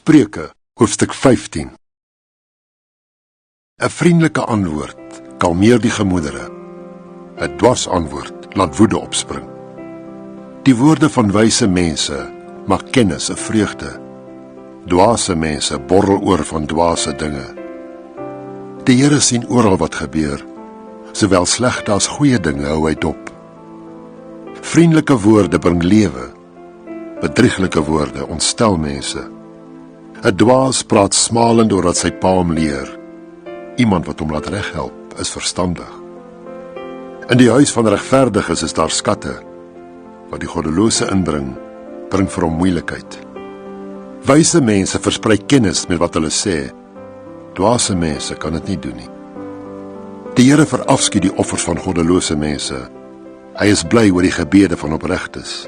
Spreuke, hoofstuk 15. 'n Vriendelike antwoord kalmeer die gemoedere. 'n Dwars antwoord laat woede opspring. Die woorde van wyse mense maak kennis 'n vreugde. Dwaase mense borrel oor van dwaase dinge. Die Here sien oral wat gebeur, sowel slegte as goeie dinge hou hy dop. Vriendelike woorde bring lewe, bedrieglike woorde ontstel mense. 'n Dwaas praat smalend oordat sy pa hom leer. Iemand wat hom laat reghelp, is verstandig. In die huis van regverdiges is daar skatte, wat die goddelose inbring, bring vir hom moeilikheid. Wyse mense versprei kennis met wat hulle sê, dwaase mense kan dit nie doen nie. Die Here verafskuw die offers van goddelose mense, hy is bly oor die gebede van opregtes.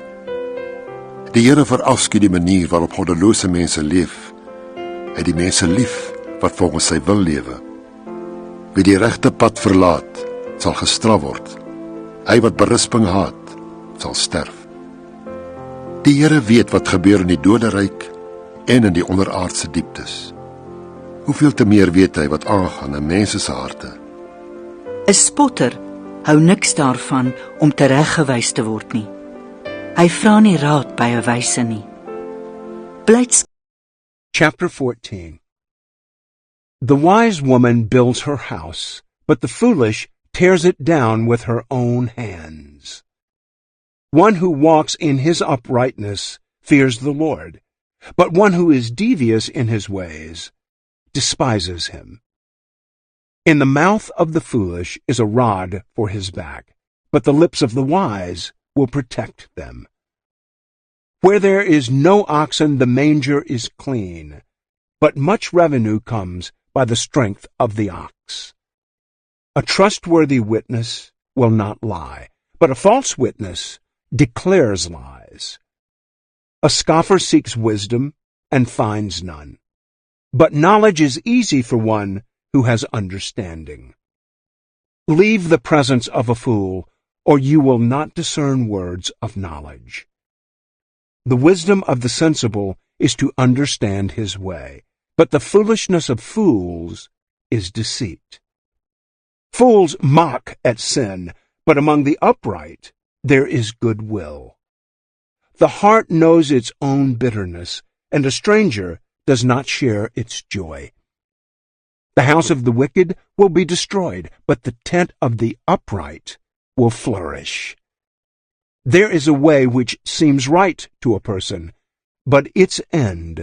Die Here verafskuw die manier waarop goddelose mense leef, hy die mense lief wat volgens sy wil lewe. Wie die regte pad verlaat, sal gestraf word. Hy wat berisping haat, sal sterf. Die Here weet wat gebeur in die doderyk en in die onderaardse dieptes. Hoeveel te meer weet hy wat aangaan in mense se harte. 'n Spotter hou niks daarvan om tereggewys te word nie. Hy vra nie raad by 'n wyse nie. Chapter 14. The wise woman builds her house, but the foolish tears it down with her own hands. One who walks in his uprightness fears the Lord, but one who is devious in his ways despises him. In the mouth of the foolish is a rod for his back, but the lips of the wise will protect them. Where there is no oxen, the manger is clean, but much revenue comes by the strength of the ox. A trustworthy witness will not lie, but a false witness declares lies. A scoffer seeks wisdom and finds none, but knowledge is easy for one who has understanding. Leave the presence of a fool, or you will not discern words of knowledge. The wisdom of the sensible is to understand his way, but the foolishness of fools is deceit. Fools mock at sin, but among the upright there is goodwill. The heart knows its own bitterness, and a stranger does not share its joy. The house of the wicked will be destroyed, but the tent of the upright will flourish. There is a way which seems right to a person, but its end